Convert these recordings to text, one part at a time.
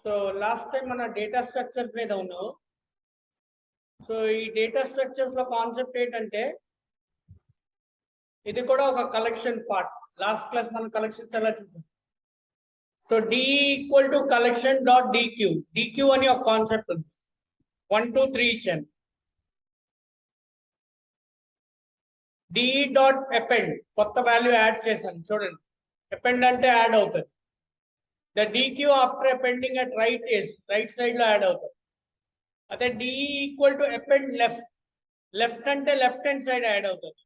So last time మన data structure మీద ఉన్నాం. సో ఈ డేటా స్ట్రక్చర్స్ లో కాన్సెప్ట్ ఏంటంటే ఇది కూడా ఒక కలెక్షన్ పార్ట్. లాస్ట్ క్లాస్ మనం కలెక్షన్స్ ఎలా చూసాం. So D equal to collection dot deque. Deque అని ఒక కాన్సెప్ట్ ఉంది. 1 2 3 ఇచ్చాను. డి డాట్ అపెండ్ కొత్త వాల్యూ యాడ్ చేశాను చూడండి. అపెండ్ అంటే యాడ్ అవుతుంది. The deque after appending at right is right side లో యాడ్ అవుతుంది. అదే D equal to append left. Left అంటే లెఫ్ట్ హ్యాండ్ సైడ్ యాడ్ అవుతుంది.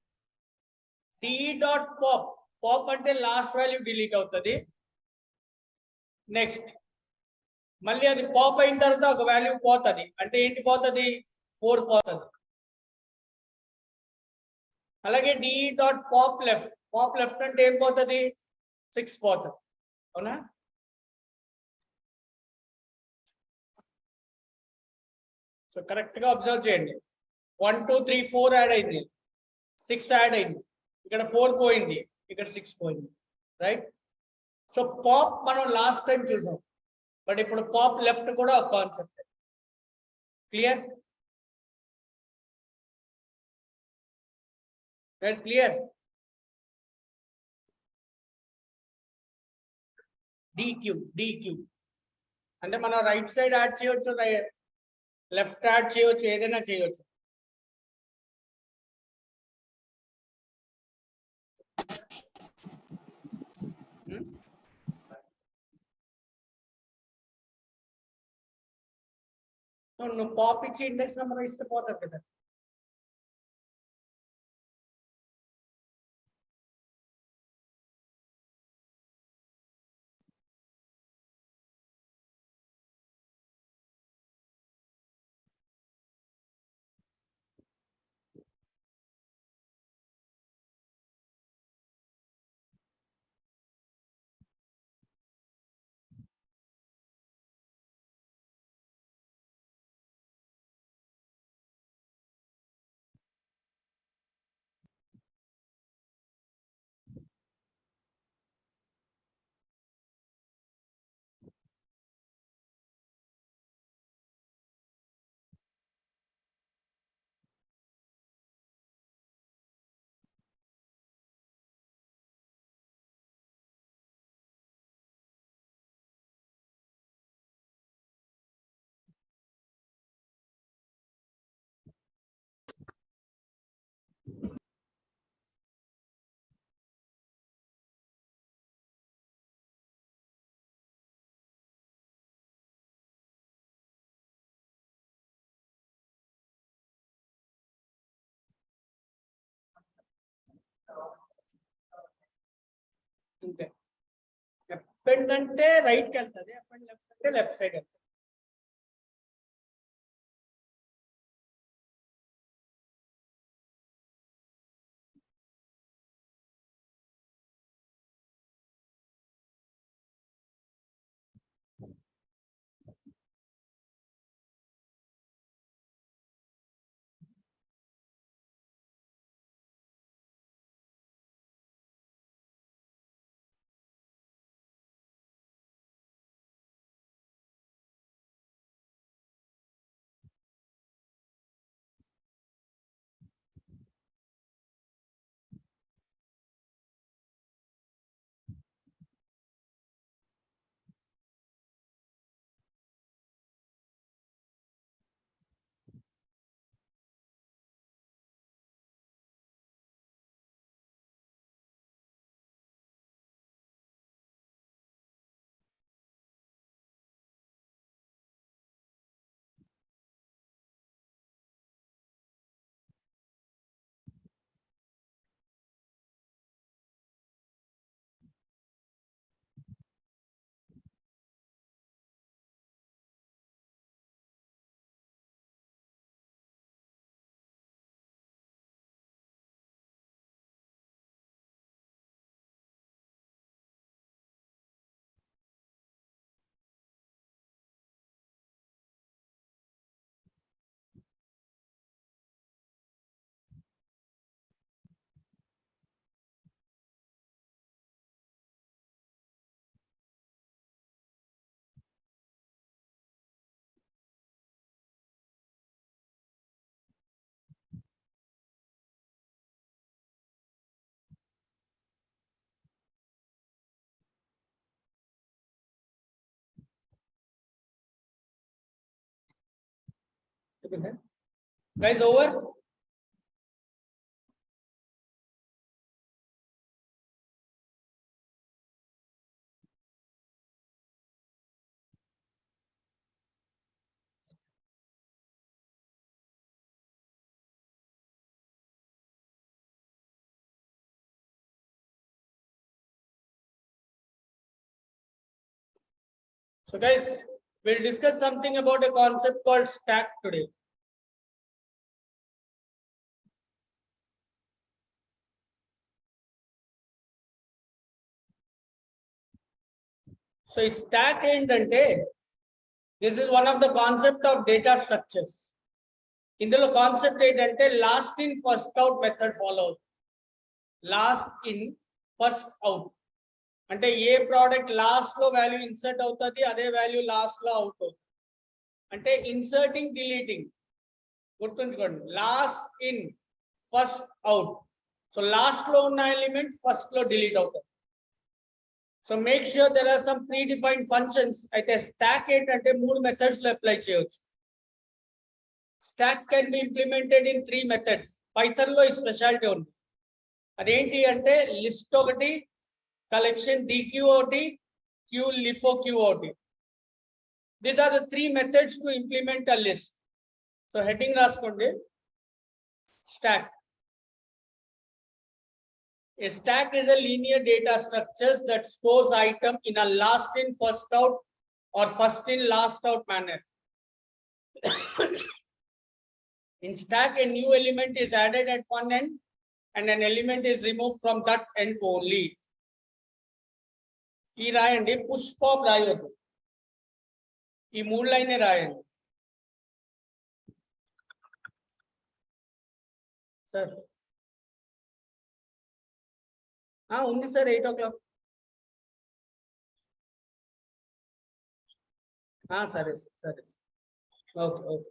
D dot pop. పాప్ అంటే లాస్ట్ వాల్యూ డిలీట్ అవుతుంది. నెక్స్ట్ మళ్ళీ అది పాప్ అయిన తర్వాత ఒక వాల్యూ పోతుంది. అంటే ఏంటి పోతుంది? 4 పోతుంది. అలాగే D dot pop left. Pop left అంటే ఏం పోతుంది? 6 పోతుంది. అవునా? సో కరెక్ట్ గా అబ్జర్వ్ చేయండి. 1 2 3 4 యాడ్ అయింది. 6 యాడ్ అయింది. ఇక్కడ 4 పోయింది. ఇక్కడ 6 పోయింది. రైట్? సో పాప్ మనం లాస్ట్ టైం చూసాం. బట్ ఇప్పుడు పాప్ లెఫ్ట్ కూడా ఒక concept. Clear? That's clear. DQ అంటే మనం రైట్ సైడ్ యాడ్ చేయొచ్చు, లెఫ్ట్ యాడ్ చేయొచ్చు, ఏదైనా చేయొచ్చు. నువ్వు పాప్ ఇచ్చి ఇండెక్స్ నెంబర్ ఇస్తే పోతుంది కదా. అంతే. అపెండ్ అంటే రైట్కి వెళ్తుంది, అపెండ్ లెఫ్ట్ అంటే లెఫ్ట్ సైడ్ వెళ్తుంది. Guys, over. So guys, we'll discuss something about a concept called stack today. So stack ఏంటంటే this is one of the concept of data structures. ఇందులో కాన్సెప్ట్ ఏంటంటే last in first out method follow అవుతుంది. Last in first out అంటే ఏ product last లో value insert అవుతుంది, అదే value last లో అవుట్ అవుతుంది. అంటే ఇన్సర్టింగ్ డిలీటింగ్ గుర్తుంచుకోండి. Last in first out. So last లో ఉన్న ఎలిమెంట్ ఫస్ట్ లో డిలీట్ అవుతుంది. So make sure there are some predefined functions. అయితే స్టాక్ ఏంటంటే 3 మెథడ్స్ లో అప్లై చేయొచ్చు. Stack can be implemented in 3 methods. Python లో ఈ స్పెషాలిటీ ఉంది. అదేంటి అంటే లిస్ట్ ఒకటి, కలెక్షన్ డిక్యూ ఒకటి, క్యూ లిఫో క్యూ ఒకటి. These are the 3 methods to implement a list. So heading రాసుకోండి, stack. A stack is a linear data structure that stores item in a last in first out or first in last out manner. In stack, a new element is added at one end and an element is removed from that end only. ఈ రాయండి, push pop రాయొద్దు. ఈ 3 లైనే రాయండి. Sir ఉంది sir 8 o'clock. సరే సరే. Okay okay.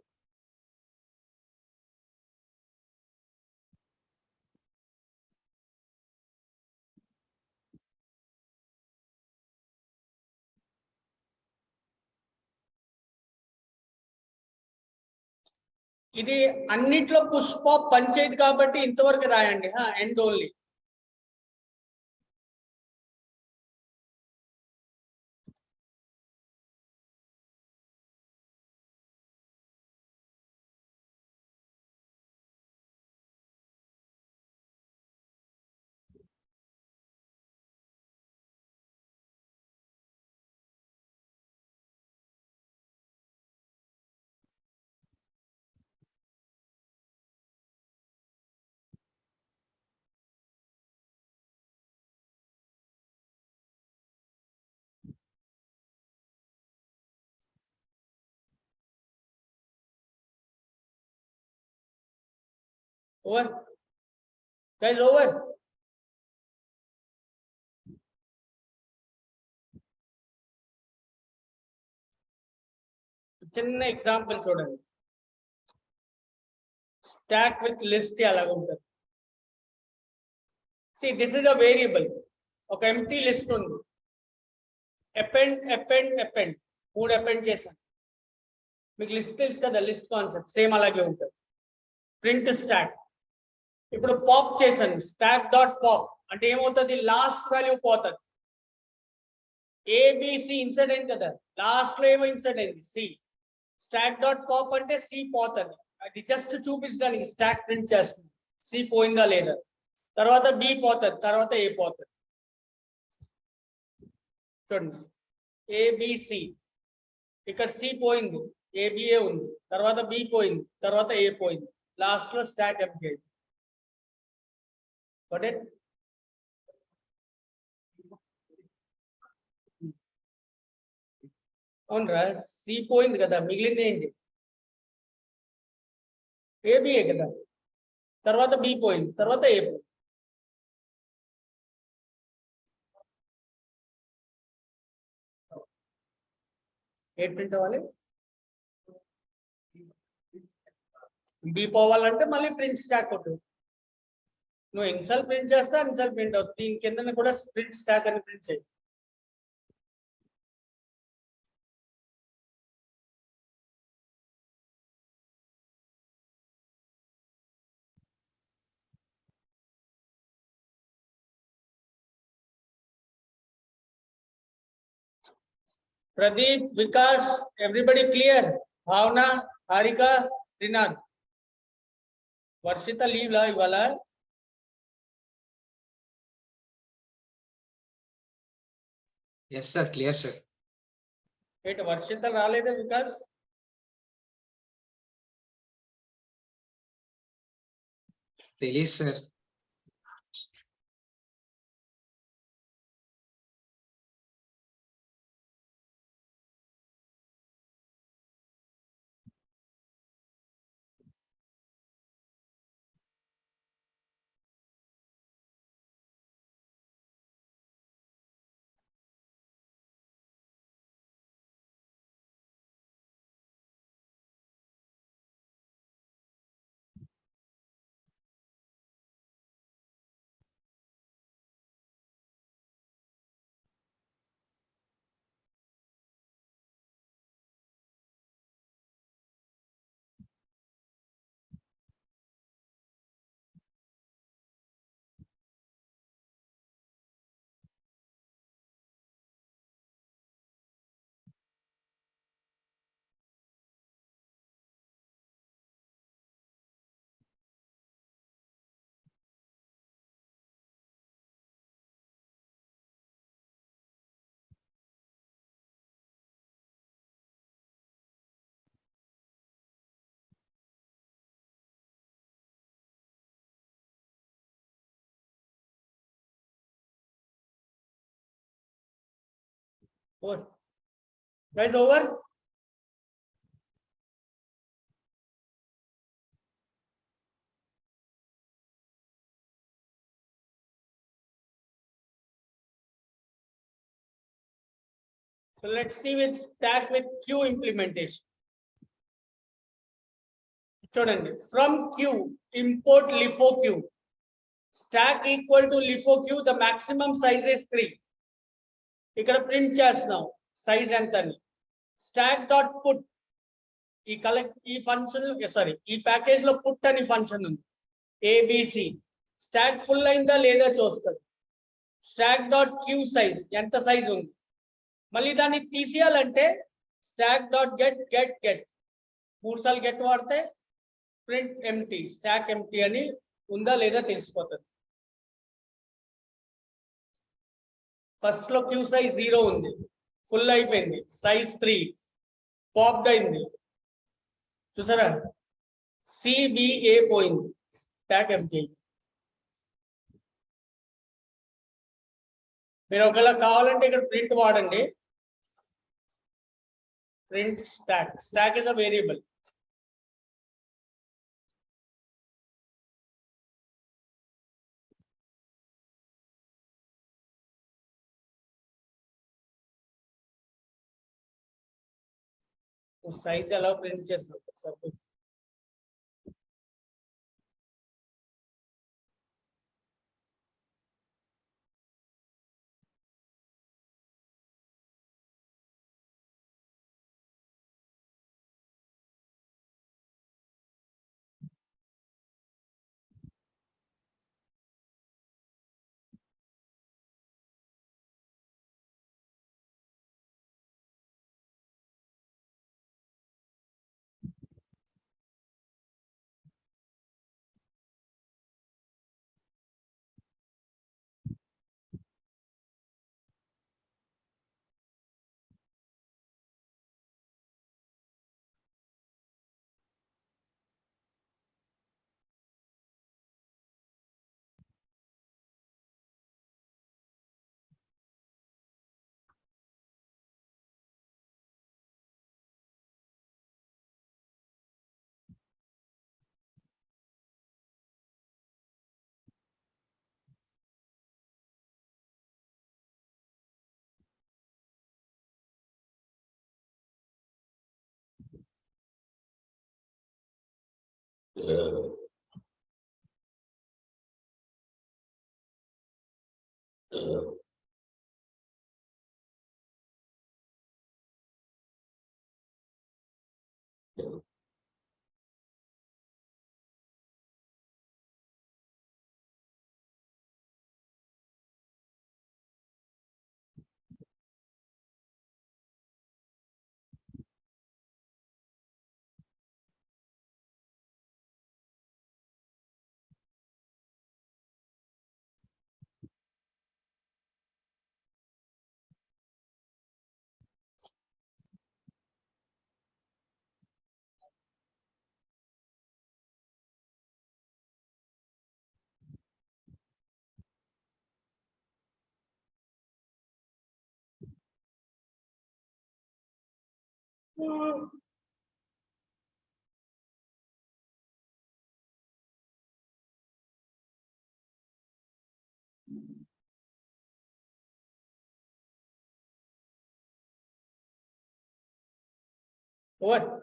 ఇది అన్నిట్లో push pop పనిచేయదు కాబట్టి ఇంతవరకు రాయండి. End only. Over. Guys, over. చిన్న ఎగ్జాంపుల్ చూడండి. స్టాక్ విత్ లిస్ట్ అలాగ ఉంటుంది. See, this is a variable. ఒక ఎంప్టీ లిస్ట్ ఉంది. అపెండ్ అపెండ్ అపెండ్ 3 అపెండ్ చేశాను. మీకు లిస్ట్ తెలుసు కదా, లిస్ట్ కాన్సెప్ట్ సేమ్ అలాగే ఉంటుంది. Print stock. ఇప్పుడు పాప్ చేశాను, స్టాక్ డాట్ పాప్ అంటే ఏమవుతుంది, లాస్ట్ వాల్యూ పోతుంది. ఏబిసి ఇన్సర్ట్ అయింది కదా, లాస్ట్ లో ఏమో ఇన్సర్ట్ అయింది సి. స్టాక్ డాట్ పాప్ అంటే సి పోతుంది. అది జస్ట్ చూపించడానికి స్టాక్ ప్రింట్ చేస్తుంది, సి పోయిందా లేదా. తర్వాత బి పోతుంది, తర్వాత ఏ పోతుంది. చూడండి, ఏబిసి. ఇక్కడ సి పోయింది, ఏబిఏ ఉంది, తర్వాత బి పోయింది, తర్వాత ఏ పోయింది, లాస్ట్ లో స్టాక్ ఎంప్టీ అయింది. అవునరా, సి పోయింది కదా, మిగిలింది ఏంటి, ఏబిఏ కదా. తర్వాత బి పోయింది, తర్వాత ఏ పోయింది. ఏ ప్రింట్ అవ్వాలి, బి పోవాలంటే మళ్ళీ ప్రింట్ స్టాక్ కొట్టు. నువ్వు ఎన్నిసార్లు ప్రింట్ చేస్తా అన్నిసార్లు ప్రింట్ అవుతుంది. దీని కింద కూడా ప్రింట్ స్టాక్ అని ప్రింట్ చేయి. Pradeep, Vikas, everybody clear? Bhavna, Harika, Rinad. Varshita leave la ivala. Yes, sir. Clear, sir. ఏంటి వర్షిత రాలేదా వికాస్? తెలియదు sir. Over. Guys, over. So let's see with stack with Q implementation. చూడండి, from Q import LIFO Q. Stack equal to LIFO Q, the maximum size is 3. ఇక్కడ print చేస్తున్నాం size ఎంత అని. Stack dot put ఈ function sorry ఈ package లో put అని function ఉంది. ఏబిసి స్టాక్ ఫుల్ అయిందా లేదా చూస్తుంది. స్టాక్ డాట్ క్యూ సైజ్ ఎంత సైజ్ ఉంది. మళ్ళీ దాన్ని తీసేయాలంటే stack dot get get get 3 సార్లు గెట్ వాడితే ప్రింట్ ఎంటీ స్టాక్ ఎంటీ అని ఉందా లేదా తెలిసిపోతుంది. ఫస్ట్ లో క్యూ సైజ్ 0 ఉంది, ఫుల్ అయిపోయింది, సైజ్ 3 పాప్డ్ అయింది చూసారా. సిబిఏ పోయింది, స్టాక్ ఎంటీ. మీరు ఒకవేళ కావాలంటే ఇక్కడ ప్రింట్ వాడండి. Print stock, stock is a variable. Size ఎలా ప్రింట్ చేస్తాం suppose Over.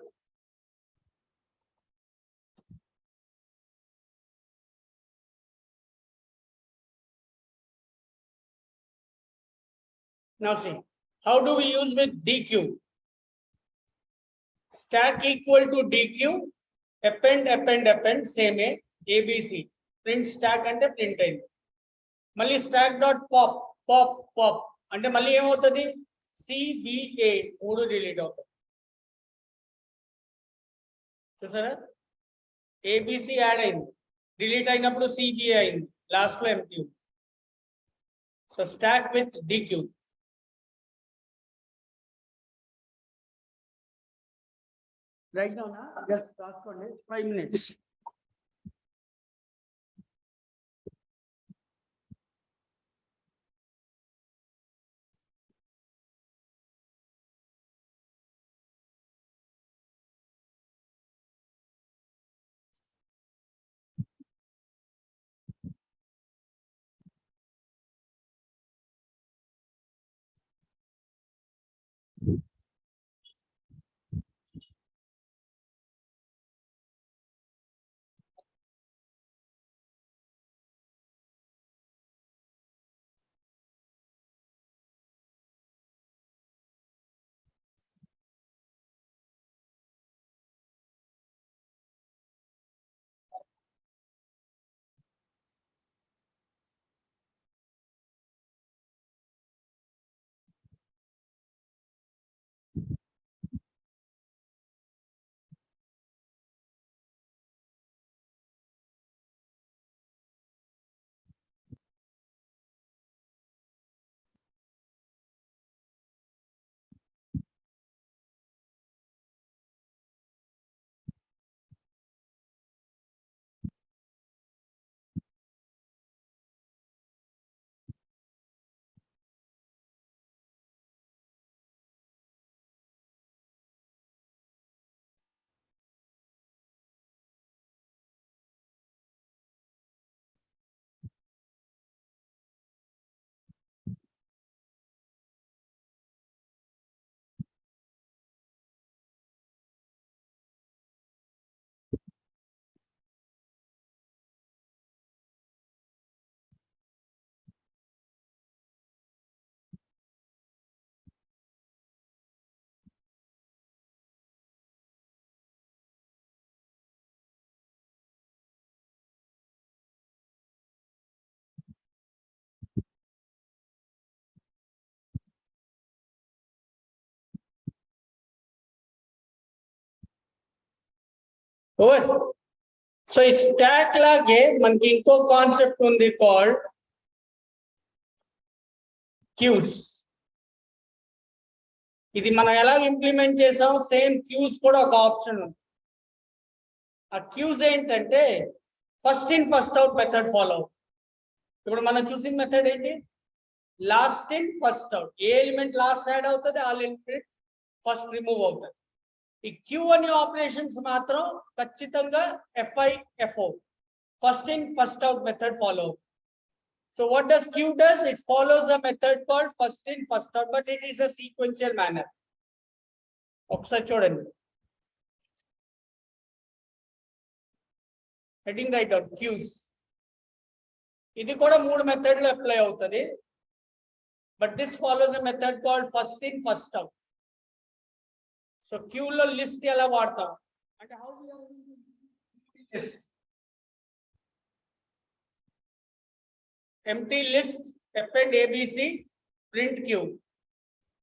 Now see, how do we use with DQ? Stack equal to DQ, append, same ABC. Print stack ante print అయింది. మళ్ళీ stock dot pop అంటే మళ్ళీ ఏమవుతుంది, CBA 3 delete అవుతుంది. చూసారా, ABC add అయింది, డిలీట్ అయినప్పుడు CBA అయింది, లాస్ట్ లో MQ. So stock with DQ. Right now just రాసుకోండి, 5 minutes. ఓవర్. సో ఈ స్టాక్ లాగే మనకి ఇంకో కాన్సెప్ట్ ఉంది, కాల్డ్ క్యూస్. ఇది మనం ఎలా ఇంప్లిమెంట్ చేసాం, సేమ్ క్యూస్ కూడా ఒక ఆప్షన్ ఉంది. ఆ క్యూస్ ఏంటంటే first in first out method follow. ఇప్పుడు మనం చూసిన మెథడ్ ఏంటి, last in first out. A element last add అవుతుంది, ఆ ఎలిమెంట్ ఫస్ట్ రిమూవ్ అవుతుంది. ఈ క్యూ అనే ఆపరేషన్స్ మాత్రం ఖచ్చితంగా FIFO, first in first out method follow. So what does Q does? It follows a method called first in first out, but it is a sequential manner. ఒకసారి చూడండి, heading right out cues. ఇది కూడా 3 మెథడ్లు apply అవుతుంది, but this follows a method called first in first out. So క్యూలో list ఎలా వాడతాం అంటే, how we are list, empty list, append ABC, print Q.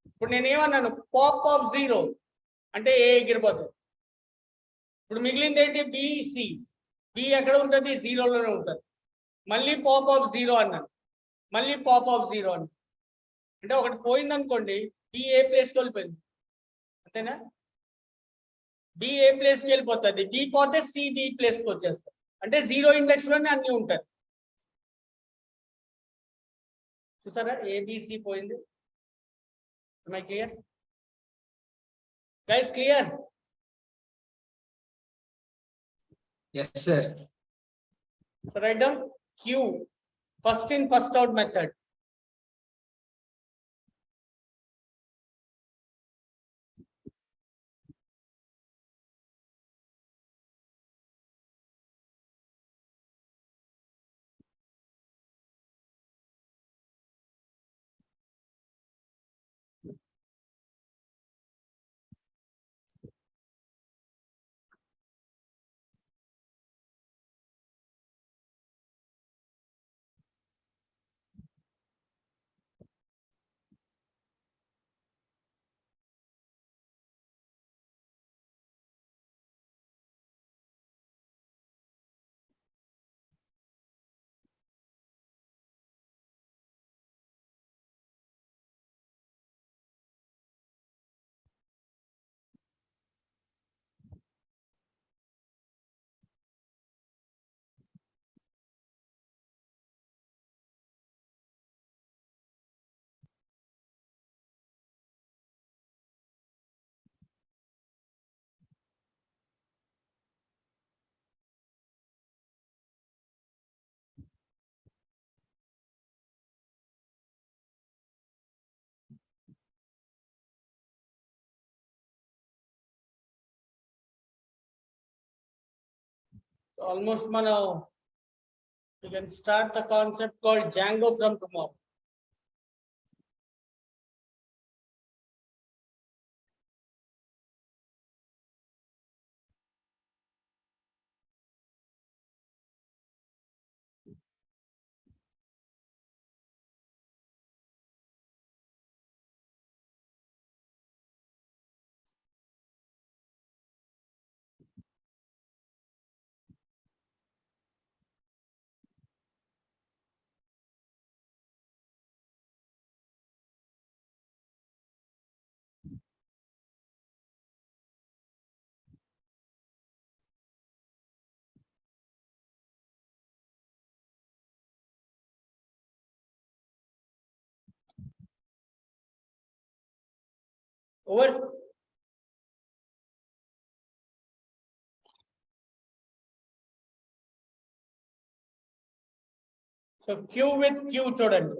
ఇప్పుడు నేను ఏమన్నాను, పాప్ ఆఫ్ 0 అంటే A ఎగిరిపోతుంది. ఇప్పుడు మిగిలింది ఏంటి, BC. B ఎక్కడ ఉంటుంది, 0లోనే ఉంటుంది. మళ్ళీ పాప్ ఆఫ్ 0 అన్నాను, మళ్ళీ పాప్ ఆఫ్ 0 అన్నాను. అంటే ఒకటి పోయింది అనుకోండి, B ఏ ప్లేస్కి వెళ్ళిపోయింది, అంతేనా? B ఏ ప్లేస్కి వెళ్ళిపోతుంది, B పోతే C B ప్లేస్కి వచ్చేస్తుంది. అంటే 0 ఇండెక్స్ లోనే అన్ని ఉంటాయి. చూసారా, ABC పోయింది. Am I clear? Guys, clear? Yes, sir. So write down Q, first in, first out method. So almost now you can start the concept called Django from tomorrow. Over. So Q with Q చూడండి.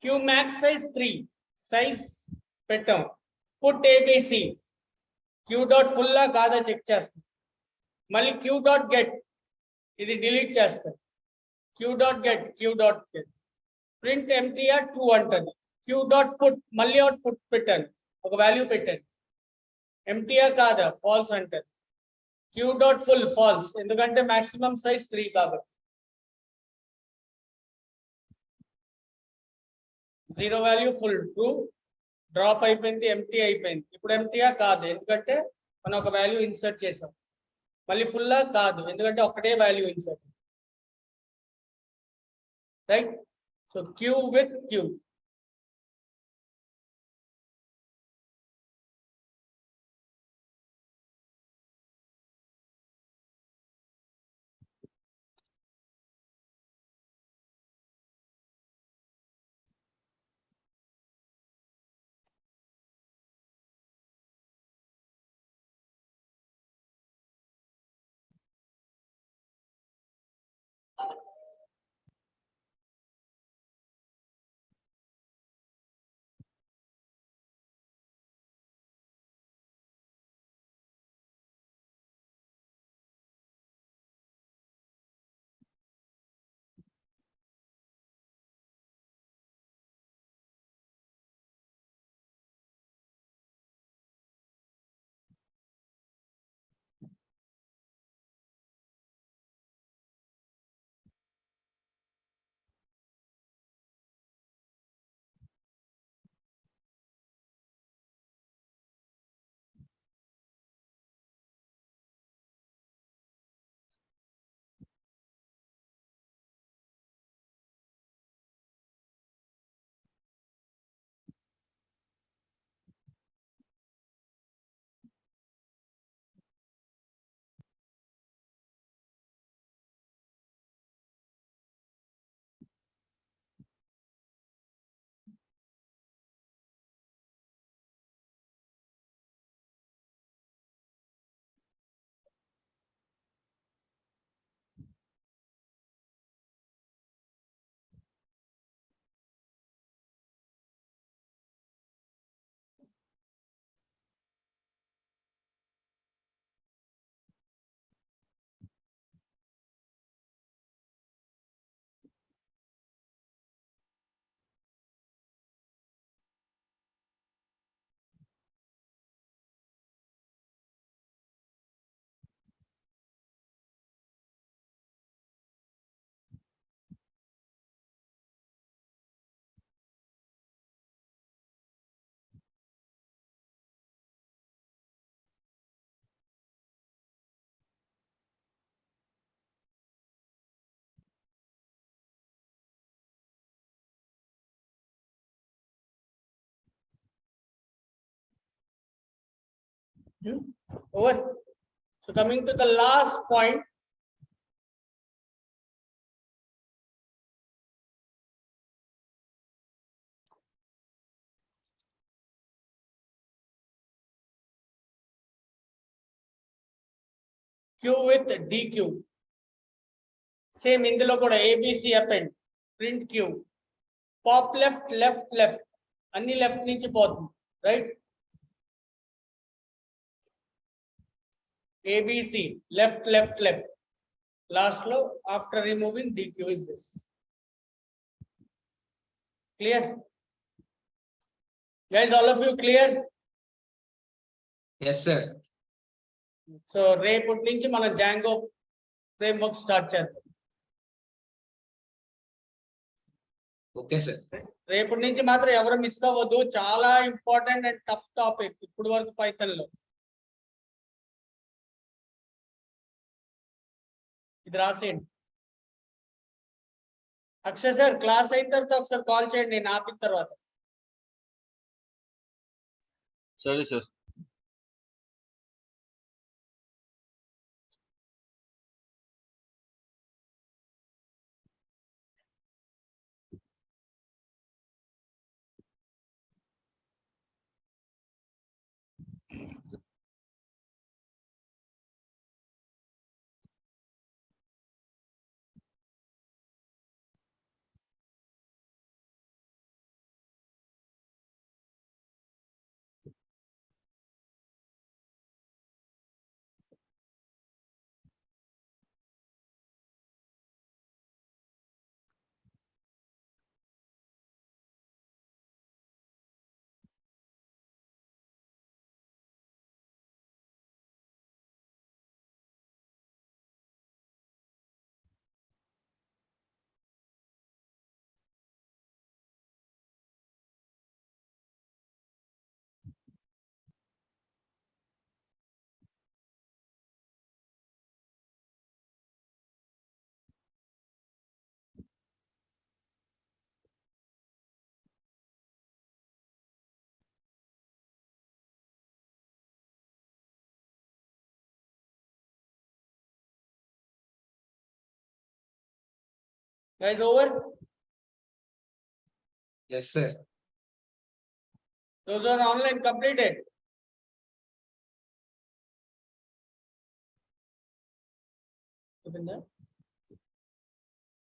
Q max size 3. Size పెట్టాం. Put ABC. Q dot full కాదా check చేస్తాం. మళ్ళీ Q dot get. ఇది delete చేస్తాం. Q dot get. Q dot get. Print MTR 2 అంటది. Q dot put మళ్ళీ output పెట్టండి. ఒక వాల్యూ పెట్టండి. MTR కాదా ఫాల్స్ అంటది. Q dot full ఫాల్స్ ఎందుకంటే మాక్సిమం సైజ్ 3 కాబట్టి. Zero value full true, drop అయిపోయింది, ఎంటీ అయిపోయింది. ఇప్పుడు ఎంటీయా కాదు ఎందుకంటే మనం ఒక వాల్యూ ఇన్సర్ట్ చేసాం. మళ్ళీ ఫుల్లా కాదు ఎందుకంటే ఒకటే value insert. Right. So queue with queue. Over. So coming to the last point. Q with DQ. Same ఇందులో కూడా ABC append. Print Q. Pop left, left, left. అన్ని left నుంచి పోతుంది. Right? ABC, left, left, left. Last low, after removing DQ is this. Clear? Guys, all of you clear? Yes, sir. So, రేపటి నుంచి మనం Django framework start చేద్దాం. Okay, sir. రేపటి నుంచి మాత్రం ఎవరు మిస్ అవ్వద్దు, చాలా ఇంపార్టెంట్ అండ్ టఫ్ టాపిక్ ఇప్పుడు వరకు పైథాన్ లో. ఇది రాసేయండి. అక్షయ్ సార్ క్లాస్ అయిన తర్వాత ఒకసారి కాల్ చేయండి, నేను ఆపిన తర్వాత. సరే sir. Guys, over? Yes, sir. Those are online completed.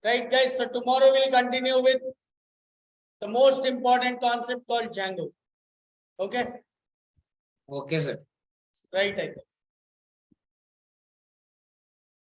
Right, guys, so tomorrow we'll continue with the most important concept called Django. Okay? Okay, sir. Right, I think.